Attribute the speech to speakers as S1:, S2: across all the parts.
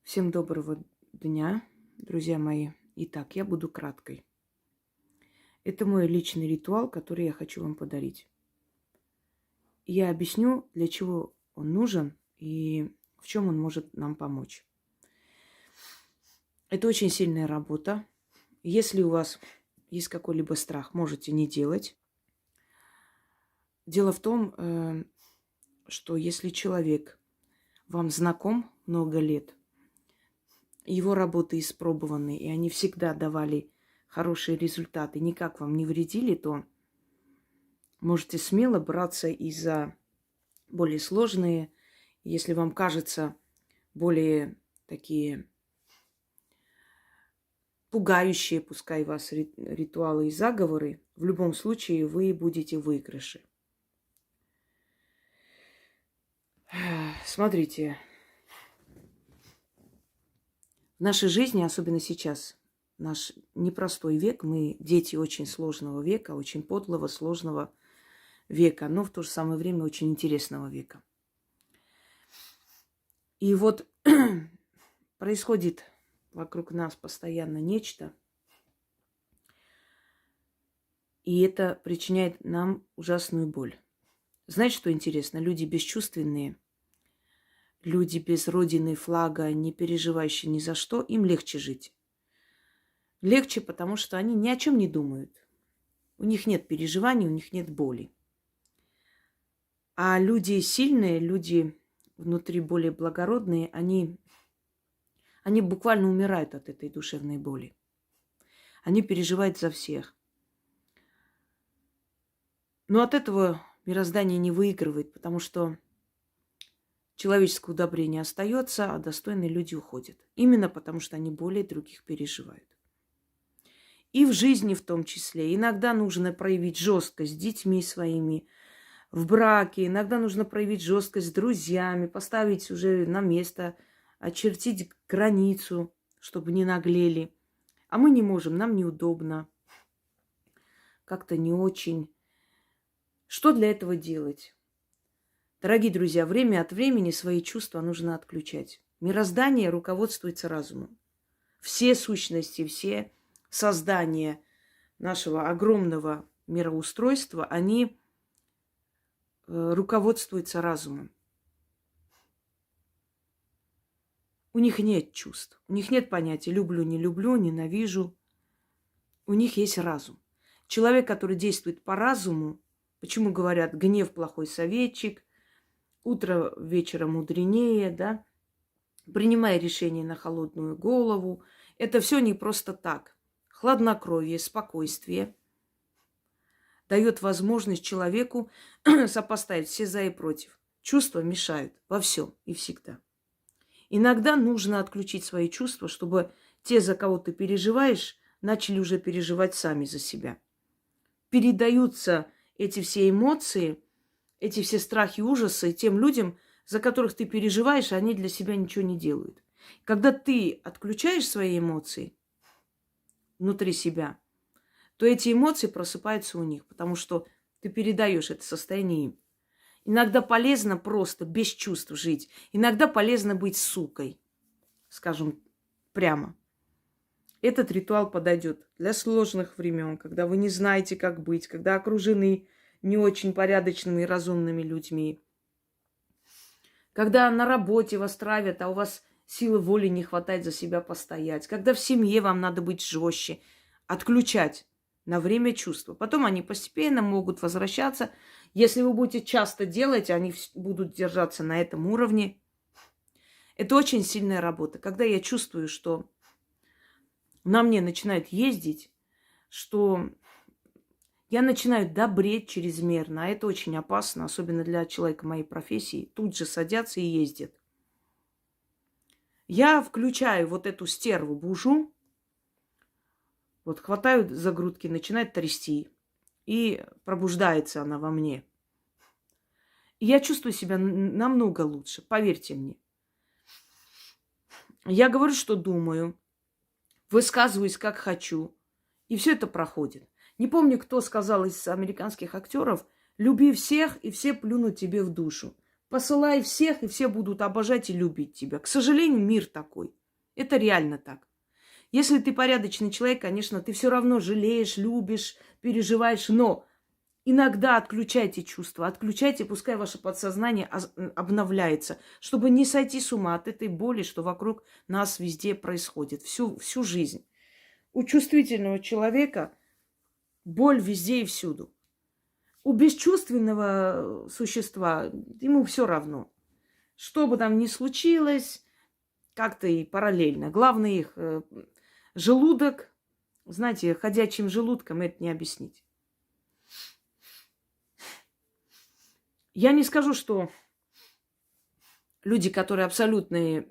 S1: Всем доброго дня, друзья мои. Итак, я буду краткой. Это мой личный ритуал, который я хочу вам подарить. Я объясню, для чего он нужен и в чем он может нам помочь. Это очень сильная работа. Если у вас есть какой-либо страх, можете не делать. Дело в том, что если человек вам знаком много лет, его работы испробованы, и они всегда давали хорошие результаты, никак вам не вредили, то можете смело браться и за более сложные, если вам кажется, более такие пугающие, пускай вас, ритуалы и заговоры. В любом случае вы будете в выигрыше. Смотрите, в нашей жизни, особенно сейчас, наш непростой век, мы дети очень сложного века, очень подлого, сложного века, но в то же самое время очень интересного века. И вот происходит вокруг нас постоянно нечто, и это причиняет нам ужасную боль. Знаете, что интересно? Люди бесчувственные, люди без родины, флага, не переживающие ни за что, им легче жить. Легче, потому что они ни о чем не думают. У них нет переживаний, у них нет боли. А люди сильные, люди внутри более благородные, они буквально умирают от этой душевной боли. Они переживают за всех. Но от этого мироздание не выигрывает, потому что человеческое удобрение остается, а достойные люди уходят. Именно потому, что они более других переживают. И в жизни в том числе. Иногда нужно проявить жесткость с детьми своими, в браке. Иногда нужно проявить жесткость с друзьями, поставить уже на место, очертить границу, чтобы не наглели. А мы не можем, нам неудобно. Как-то не очень. Что для этого делать? Дорогие друзья, время от времени свои чувства нужно отключать. Мироздание руководствуется разумом. Все сущности, все создания нашего огромного мироустройства, они руководствуются разумом. У них нет чувств, у них нет понятия люблю, не люблю, ненавижу. У них есть разум. Человек, который действует по разуму, почему говорят, гнев плохой советчик, утро вечера мудренее, да, принимая решение на холодную голову. Это все не просто так. Хладнокровие, спокойствие дает возможность человеку сопоставить все за и против. Чувства мешают во всем и всегда. Иногда нужно отключить свои чувства, чтобы те, за кого ты переживаешь, начали уже переживать сами за себя. Передаются эти все эмоции, эти все страхи и ужасы тем людям, за которых ты переживаешь, они для себя ничего не делают. Когда ты отключаешь свои эмоции внутри себя, то эти эмоции просыпаются у них, потому что ты передаешь это состояние им. Иногда полезно просто без чувств жить. Иногда полезно быть сукой, скажем прямо. Этот ритуал подойдет для сложных времен, когда вы не знаете, как быть, когда окружены не очень порядочными и разумными людьми. Когда на работе вас травят, а у вас силы воли не хватает за себя постоять. Когда в семье вам надо быть жестче, отключать на время чувства. Потом они постепенно могут возвращаться. Если вы будете часто делать, они будут держаться на этом уровне. Это очень сильная работа. Когда я чувствую, что на мне начинает ездить, что я начинаю добреть чрезмерно, а это очень опасно, особенно для человека моей профессии. Тут же садятся и ездят. Я включаю вот эту стерву Бужу, вот хватаю за грудки, начинает трясти, и пробуждается она во мне. И я чувствую себя намного лучше, поверьте мне. Я говорю, что думаю, высказываюсь, как хочу, и все это проходит. Не помню, кто сказал из американских актеров: люби всех, и все плюнут тебе в душу. посылай всех, и все будут обожать и любить тебя. К сожалению, мир такой. Это реально так. Если ты порядочный человек, конечно, ты все равно жалеешь, любишь, переживаешь, но иногда отключайте чувства, отключайте, пускай ваше подсознание обновляется, чтобы не сойти с ума от этой боли, что вокруг нас везде происходит, всю жизнь. У чувствительного человека боль везде и всюду. У бесчувственного существа ему все равно. Что бы там ни случилось, как-то и параллельно. Главное их желудок. Знаете, ходячим желудком это не объяснить. Я не скажу, что люди, которые абсолютные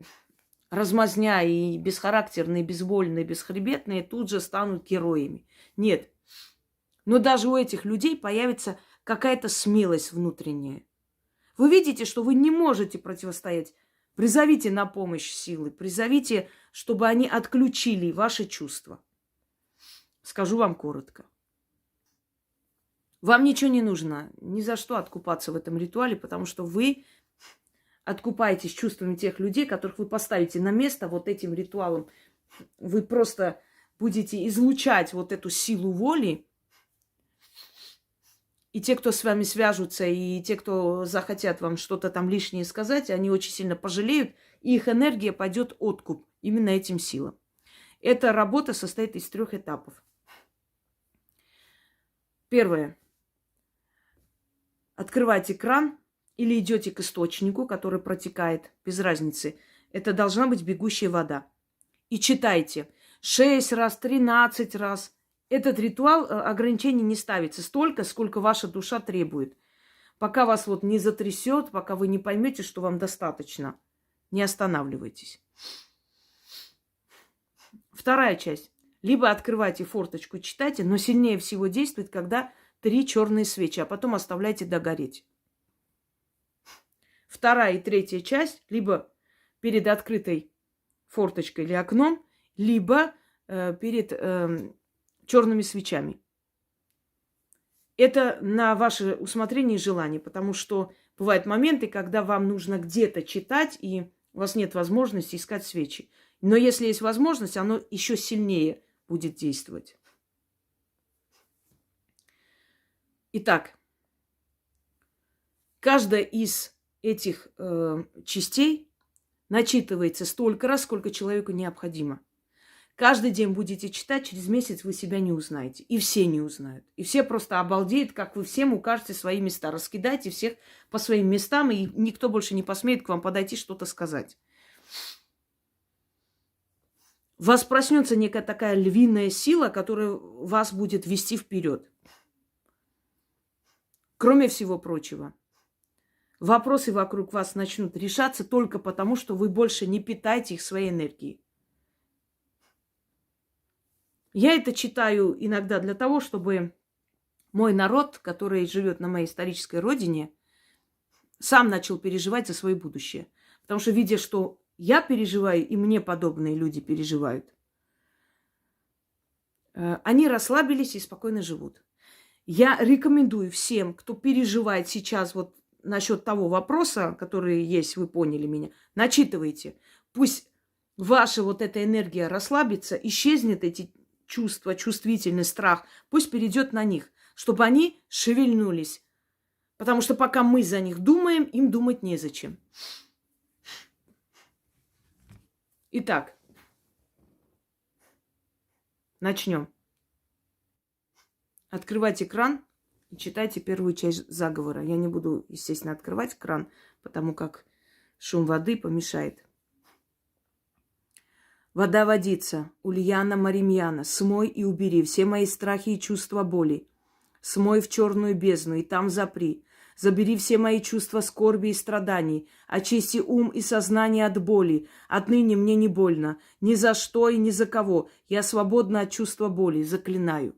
S1: размазня и бесхарактерные, безвольные, бесхребетные, тут же станут героями. Нет. Но даже у этих людей появится какая-то смелость внутренняя. Вы видите, что вы не можете противостоять. Призовите на помощь силы, призовите, чтобы они отключили ваши чувства. Скажу вам коротко. Вам ничего не нужно, ни за что откупаться в этом ритуале, потому что вы откупаетесь чувствами тех людей, которых вы поставите на место вот этим ритуалом. Вы просто будете излучать вот эту силу воли. И те, кто с вами свяжутся, и те, кто захотят вам что-то там лишнее сказать, они очень сильно пожалеют, и их энергия пойдет откуп именно этим силам. Эта работа состоит из 3 этапов. Первое. Открывайте кран или идете к источнику, который протекает, без разницы. Это должна быть бегущая вода. И читайте 6 раз, 13 раз. Этот ритуал ограничений не ставится столько, сколько ваша душа требует. Пока вас вот не затрясет, пока вы не поймете, что вам достаточно, не останавливайтесь. Вторая часть. Либо открывайте форточку, читайте, но сильнее всего действует, когда 3 черные свечи, а потом оставляйте догореть. Вторая и третья часть, либо перед открытой форточкой или окном, либо перед черными свечами. Это на ваше усмотрение и желание, потому что бывают моменты, когда вам нужно где-то читать, и у вас нет возможности искать свечи. Но если есть возможность, оно еще сильнее будет действовать. Итак, каждая из этих частей начитывается столько раз, сколько человеку необходимо. Каждый день будете читать, через месяц вы себя не узнаете. И все не узнают. И все просто обалдеют, как вы всем укажете свои места. Раскидайте всех по своим местам, и никто больше не посмеет к вам подойти, что-то сказать. У вас проснется некая такая львиная сила, которая вас будет вести вперед. Кроме всего прочего, вопросы вокруг вас начнут решаться только потому, что вы больше не питаете их своей энергией. Я это читаю иногда для того, чтобы мой народ, который живет на моей исторической родине, сам начал переживать за свое будущее. Потому что, видя, что я переживаю, и мне подобные люди переживают, они расслабились и спокойно живут. Я рекомендую всем, кто переживает сейчас вот насчет того вопроса, который есть, вы поняли меня, начитывайте. Пусть ваша вот эта энергия расслабится, исчезнет эти чувства, чувствительный страх, пусть перейдет на них, чтобы они шевельнулись. Потому что пока мы за них думаем, им думать незачем. Итак, начнем. Открывайте кран и читайте первую часть заговора. Я не буду, естественно, открывать кран, потому как шум воды помешает. Вода водица, Ульяна Маримьяна, смой и убери все мои страхи и чувства боли. Смой в черную бездну и там запри. Забери все мои чувства скорби и страданий. Очисти ум и сознание от боли. Отныне мне не больно. Ни за что и ни за кого. Я свободна от чувства боли. Заклинаю.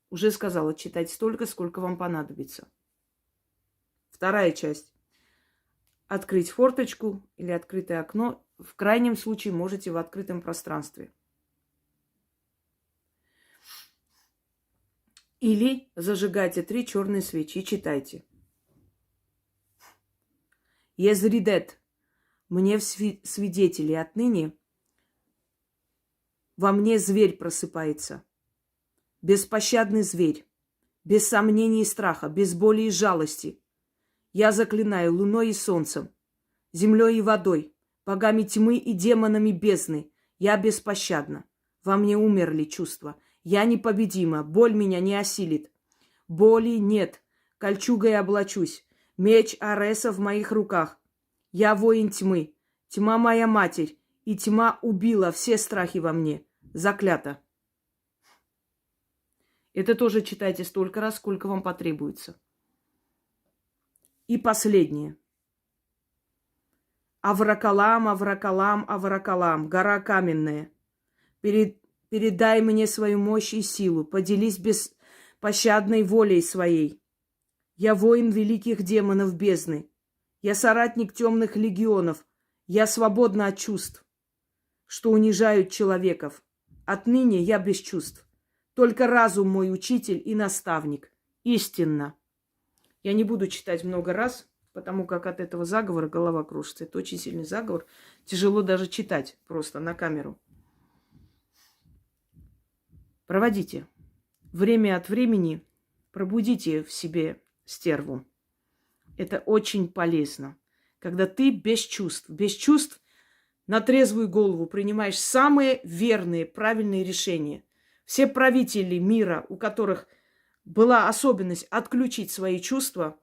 S1: Уже сказала, читать столько, сколько вам понадобится. Вторая часть. Открыть форточку или открытое окно. В крайнем случае можете в открытом пространстве. Или зажигайте 3 черные свечи и читайте. Езридет. Мне в свидетели отныне во мне зверь просыпается. Беспощадный зверь. Без сомнений и страха, без боли и жалости. Я заклинаю луной и солнцем, землей и водой, богами тьмы и демонами бездны. Я беспощадна. Во мне умерли чувства. Я непобедима. Боль меня не осилит. Боли нет. Кольчугой облачусь. Меч Ареса в моих руках. Я воин тьмы. Тьма моя матерь. И тьма убила все страхи во мне. Заклято. Это тоже читайте столько раз, сколько вам потребуется. И последнее. Авракалам, Авракалам, Авракалам, гора каменная. Передай мне свою мощь и силу. Поделись беспощадной волей своей. Я воин великих демонов бездны. Я соратник темных легионов. Я свободна от чувств, что унижают человеков. Отныне я без чувств. Только разум мой учитель и наставник. Истинно. Я не буду читать много раз, потому как от этого заговора голова кружится. Это очень сильный заговор. Тяжело даже читать просто на камеру. Проводите. Время от времени пробудите в себе стерву. Это очень полезно. Когда ты без чувств на трезвую голову принимаешь самые верные, правильные решения. Все правители мира, у которых была особенность отключить свои чувства,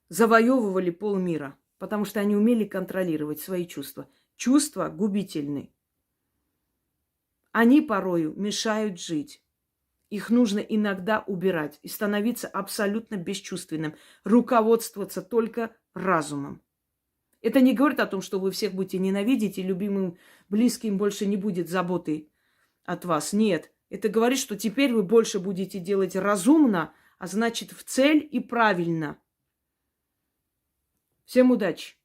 S1: завоевывали полмира, потому что они умели контролировать свои чувства. Чувства губительны. Они порою мешают жить. Их нужно иногда убирать и становиться абсолютно бесчувственным, руководствоваться только разумом. Это не говорит о том, что вы всех будете ненавидеть и любимым, близким больше не будет заботы от вас. Нет. Это говорит, что теперь вы больше будете делать разумно, а значит в цель и правильно. Всем удачи!